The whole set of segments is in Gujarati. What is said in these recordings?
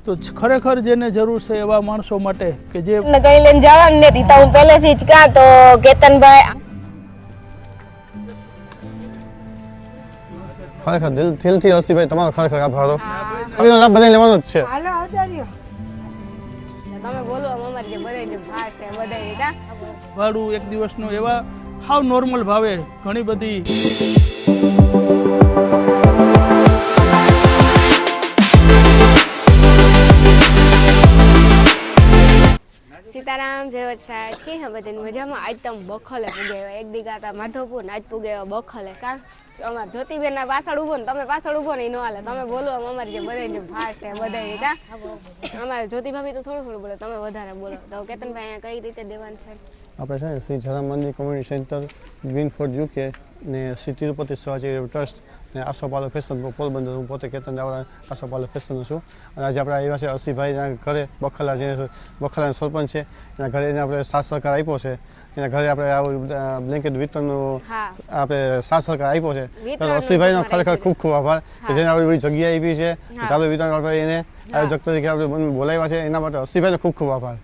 તો ખરેખર જેને જરૂર છે એવા માણસો માટે કે જે કઈ લઈને જવાનું નથી તો હું પહેલેથી જ કાં તો કેતનભાઈ ખરેખર દિલથી હર્ષિભાઈ તમારો ખરેખર આભાર. એનો લાભ બધાને લેવાનો જ છે. તમે બોલો અમારી જે બધાય જે ફાસ્ટ હે બધાય કા ભાડું એક દિવસનું એવા હાવ નોર્મલ ભાવે ઘણી બધી સીતારામ જય વચરાજ કે હા બધાની મજામાં. આજ તમે બખલે પૂગેવા એક દીગાતા માધવપુર આજ પૂગેવા બખલે કા અમારે જ્યોતિબેન ના પાછળ ઉભો ને તમે પાછળ ઉભો ને નો હાલે. તમે બોલો અમારી જે બધાય જે ફાસ્ટ હે બધાય કા અમારે જ્યોતિ ભાભી તો થોડું બોલો તમે વધારે બોલો. તો કેતનભાઈ અહીંયા કઈ રીતે દેવાનું છે? આપણે છે ને શ્રી જલારામ મંદિર કોમ્યુનિટી સેન્ટર ગ્રીનફોર્ડ યુકે ને શ્રી તિરુપતિ સેવા ટ્રસ્ટ ને આસોપાલો ફેશન પોરબંદર. હું પોતે કેતન દાવડા આસોપાલો ફેશનનો છું. અને આજે આપણે આવ્યા છે હર્ષિભાઈના ઘરે બખલા જે બખલાના સરપંચ છે એના ઘરે એને આપણે સાથ સહકાર આપ્યો છે. એના ઘરે આપણે આવું બ્લેન્કેટ વિતરણનું આપણે સાથ સહકાર આપ્યો છે. તો હર્ષિભાઈનો ખરેખર ખૂબ ખૂબ આભાર કે જેને આપણે એવી જગ્યા આપી છે ધાબળા વિતરણ આપણે એને આયોજક તરીકે આપણે બોલાવ્યા છે. એના માટે હર્ષિભાઈનો ખૂબ ખૂબ આભાર.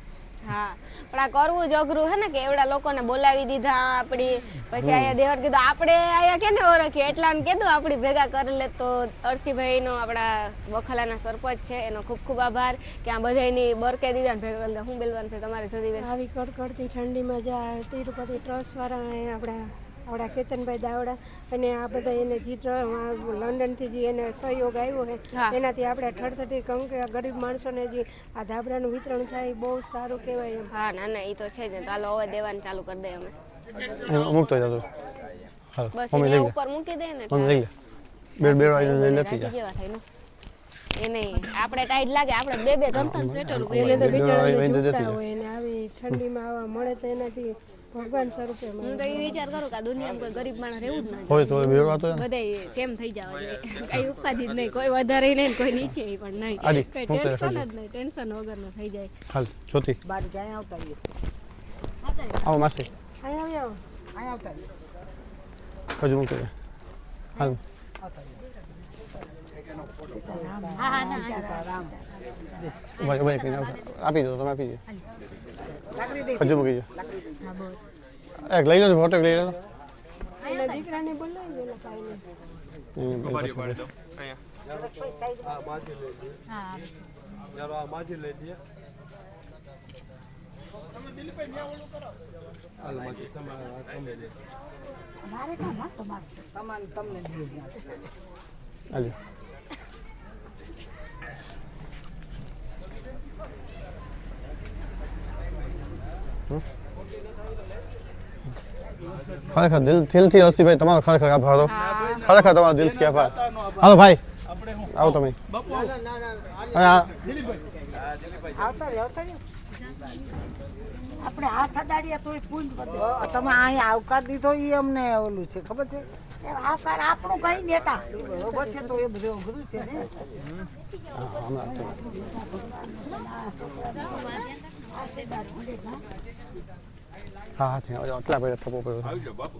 હા પણ આ કરવું જ અઘરું હે ને કે એવડા લોકોને બોલાવી દીધા આપણી પછી અહીંયા દેવર કીધું આપણે અહીંયા કેને ઓળખીએ એટલા ને કીધું આપણી ભેગા કરી લે. તો અરસીભાઈનો આપણા બખલાના સરપંચ છે એનો ખૂબ ખૂબ આભાર કે આ બધાની બરકે દીધા ને ભેગા કરી. શું બોલવાનું છે તમારે જ્યોતિબેન? આવી કડકડતી ઠંડીમાં જા તિરુપતિ ટ્રસ્ટ વાળા આપણા કેતનભાઈ દાવડા અને આ બધા એને જે લંડનથી જે એને સહયોગ આવ્યો છે એનાથી આપણે ઠડઠડી કંકે ગરીબ માણસોને જે આ ધાબળાનું વિતરણ થાય બહુ સારું કહેવાય એમ. હા ના ના એ તો છે જ. ચાલો હવે દેવાનું ચાલુ કરી દઈએ અમે. મૂકતો જતો બસ એને ઉપર મૂકી દે ને બેડ આવી નથી કેવા થાય ને એ નહીં આપણે ટાઈટ લાગે આપણે બે બે ત્રણ ત્રણ સ્વેટર એને તો બિચારાને ઝૂકતા હોય ને આવી ઠંડીમાં આવા મળે તો એનાથી ભગવાન સ્વરૂપે હું તો એ વિચાર કરું કે આ દુનિયામાં કોઈ ગરીબ માણસ રહેવું જ ના હોય તો બેડવા તો બધાય સેમ થઈ જવા જોઈએ. કઈ ઉપાધિ જ નહીં, કોઈ વધારે નહીં કોઈ નીચે પણ નહીં, કઈ ટેન્શન જ નહીં, ટેન્શન વગરનું થઈ જાય. હાલ જ્યોતિ બાર ક્યાં આવતા રહીએ? આવો માસી અહીંયા આવો અહીં આવતા રહીએ. હજુ મૂકી દે. હાલ સીતારામ. ભાઈ ભાઈ કઈ આપી દો તમે આપી દો. લાકડી દે. હજુ મૂકી દો. એક લઈ લો ફોટો લઈ લો. એના દીકરાને બોલાવી એના ભાઈને. તમને હાલો ખરેખર દિલથી હર્ષિભાઈ તમારો ખરેખર આભાર. ખરેખર તમારો દિલથી આભાર. હાલો ભાઈ આવો તમે. આવતા રહે આપણે હાથ અડાડીએ તોય પૂંજ બધે. તમે અહીંયા આવકાર દીધો એ અમને ઓલું છે ખબર છે. આવકાર આપણું કઈ નેતા બરોબર છે તો એ બધું અઘરું છે ને. હા હા આટલા બધા થપ્પો પડ્યો.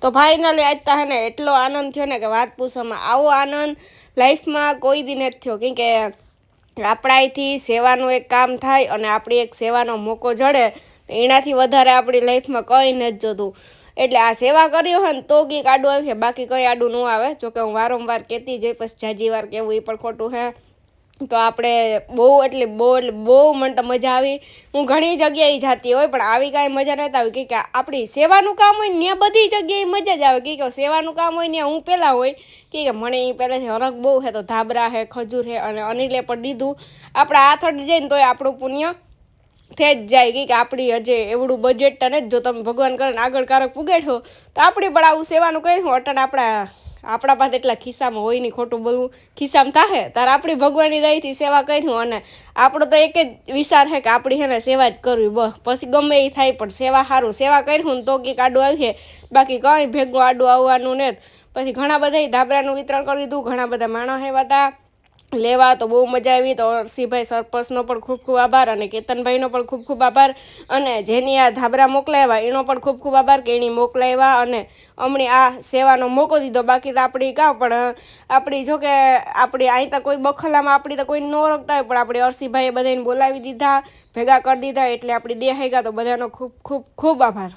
તો ફાઇનલી આજ તા હે ને એટલો આનંદ થયો ને કે વાત પૂછવામાં. આવો આનંદ લાઈફમાં કોઈ દી નથી થયો. કેમ કે આપણાથી સેવાનું એક કામ થાય અને આપણી એક સેવાનો મોકો જડે એનાથી વધારે આપણી લાઈફમાં કંઈ નથી જોતું. એટલે આ સેવા કરી હોય ને તો કંઈક આડું આવે, બાકી કંઈ આડું ન આવે. જોકે હું વારંવાર કહેતી જઈ પછી જાજી વાર કહેવું એ પણ ખોટું હે. તો આપણે બહુ મને તો મજા આવી. હું ઘણી જગ્યાએ જતી હોય પણ આવી કાંઈ મજા નથી આવી. કે આપણી સેવાનું કામ હોય ને ત્યાં બધી જગ્યાએ મજા જ આવે. કે સેવાનું કામ હોય ત્યાં હું પહેલાં હોય કે મને એ પહેલાંથી હરખ બહુ છે. તો ધાબરા છે, ખજૂર છે અને અનિલે પણ દીધું. આપણા હાથ અડી જાય ને તોય આપણું પુણ્ય થઈ જ જાય કે આપણી હજે એવડું બજેટ ને જો તમે ભગવાન કરીને આગળ કારક પુગાડ્યો તો આપણી પણ આવું સેવાનું કર્યું અટણ આપણા પાસે એટલા ખિસ્સામાં હોય નહીં, ખોટું બોલવું ખિસ્સામાં થાય તારે આપણી ભગવાનની દયથી સેવા કર્યું અને આપણો તો એક જ વિચાર છે કે આપણી છે ને સેવા જ કરવી, બસ પછી ગમે એ થાય પણ સેવા સારું સેવા કર્યું ને તો કંઈક આડું આવીએ, બાકી કંઈ ભેગું આડું આવવાનું ને. પછી ઘણા બધા ધાબળાનું વિતરણ કરી દીધું, ઘણા બધા માણસ આવ્યા હતા લેવા, તો બહુ મજા આવી. તો અરસીભાઈ સરપંચનો પણ ખૂબ ખૂબ આભાર અને કેતનભાઈનો પણ ખૂબ ખૂબ આભાર અને જેની આ ધાબળા મોકલાવ્યા એનો પણ ખૂબ ખૂબ આભાર કે એની મોકલાવ્યા અને અમને આ સેવાનો મોકો દીધો. બાકી તો આપણી કાં પણ આપણી જો કે આપણી અહીં તો કોઈ બખલામાં આપણી તો કોઈ ન ઓળખતા હોય પણ આપણે અરસીભાઈએ બધાને બોલાવી દીધા, ભેગા કરી દીધા એટલે આપણી દેહાઈ ગયા. તો બધાનો ખૂબ ખૂબ ખૂબ આભાર.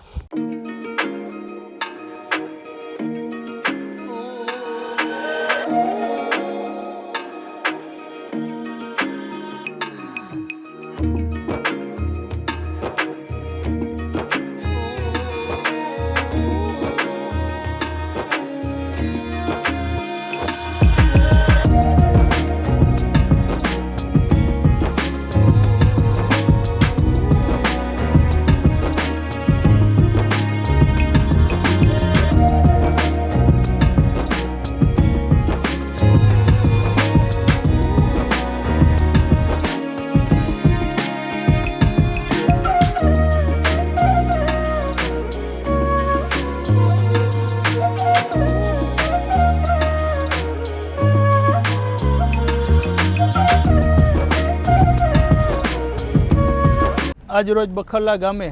આજરોજ બખરલા ગામે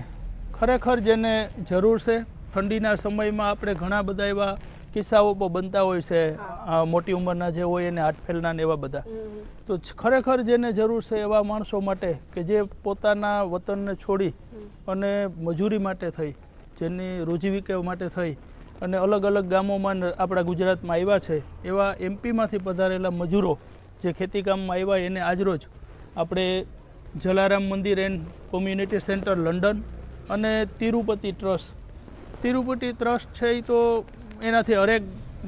ખરેખર જેને જરૂર છે, ઠંડીના સમયમાં આપણે ઘણા બધા એવા કિસ્સાઓ પણ બનતા હોય છે, મોટી ઉંમરના જે હોય એને હાથ ફેલના ને એવા બધા, તો ખરેખર જેને જરૂર છે એવા માણસો માટે કે જે પોતાના વતનને છોડી અને મજૂરી માટે થઈ, જેની રોજીવિકા માટે થઈ અને અલગ અલગ ગામોમાં આપણા ગુજરાતમાં આવ્યા છે, એવા એમપીમાંથી પધારેલા મજૂરો જે ખેતીકામમાં આવ્યા એને આજરોજ આપણે જલારામ મંદિર એન્ડ કોમ્યુનિટી સેન્ટર લંડન અને તિરુપતિ ટ્રસ્ટ છે એ તો એનાથી હરેક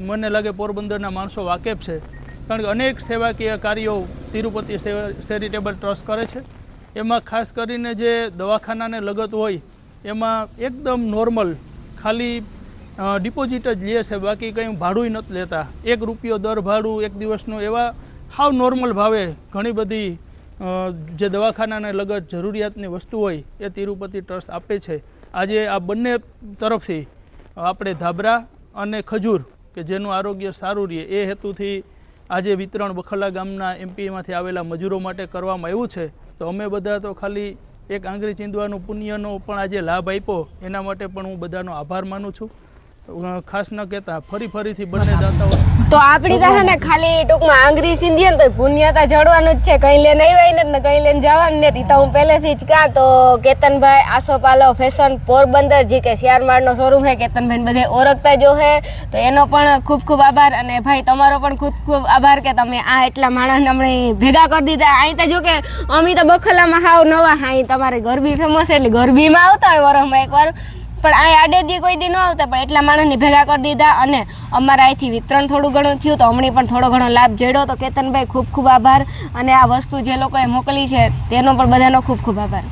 મને લાગે પોરબંદરના માણસો વાકેફ છે, કારણ કે અનેક સેવાકીય કાર્યો તિરુપતિ ચેરિટેબલ ટ્રસ્ટ કરે છે. એમાં ખાસ કરીને જે દવાખાનાને લગત હોય એમાં એકદમ નોર્મલ ખાલી ડિપોઝિટ જ લે છે, બાકી કંઈ ભાડું નથી લેતા. ₹1 દર ભાડું એક દિવસનું, એવા હાવ નોર્મલ ભાવે ઘણી બધી જે દવાખાનાને લગત જરૂરિયાતની વસ્તુ હોય એ તિરુપતિ ટ્રસ્ટ આપે છે. આજે આ બંને તરફથી આપણે ધાબળા અને ખજૂર કે જેનું આરોગ્ય સારું રહે એ હેતુથી આજે વિતરણ બખરલા ગામના એમપીમાંથી આવેલા મજૂરો માટે કરવામાં આવ્યું છે. તો અમે બધા તો ખાલી એક આંગળી ચીંધવાનું પુણ્યનો પણ આજે લાભ આપ્યો એના માટે પણ હું બધાનો આભાર માનું છું. ખાસ ન કહેતા ફરીથી બંને દાતા હોય તો આપણી તો છે ને ખાલી ટૂંકમાં આંગળી સીંધીએ ને તો પુણ્યતા જડવાનું જ છે, કંઈ લઈને આવ્યા ને કંઈ લઈને જવાનું નથી. તો હું પહેલેથી જ કાં તો કેતનભાઈ આસોપાલો ફેશન પોરબંદર જે કે શિયારમાળનો શોરૂમ છે, કેતનભાઈ બધે ઓળખતા જો હે, તો એનો પણ ખૂબ ખૂબ આભાર. અને ભાઈ તમારો પણ ખૂબ ખૂબ આભાર કે તમે આ એટલા માણસને અમને ભેગા કરી દીધા. અહીં તો જો કે અમે તો બખલામાં હાવ નવા, અહીં તમારે ગરબી ફેમસ એટલે ગરબીમાં આવતા હોય વરસમાં એકવાર, પણ આ આડેદી કોઈ દી ન આવતા, પણ એટલા માણસની ભેગા કરી દીધા અને અમારા અહીંથી વિતરણ થોડું ઘણું થયું તો અમને પણ થોડો ઘણો લાભ જડ્યો. તો કેતનભાઈ ખૂબ ખૂબ આભાર અને આ વસ્તુ જે લોકોએ મોકલી છે તેનો પણ બધાનો ખૂબ ખૂબ આભાર.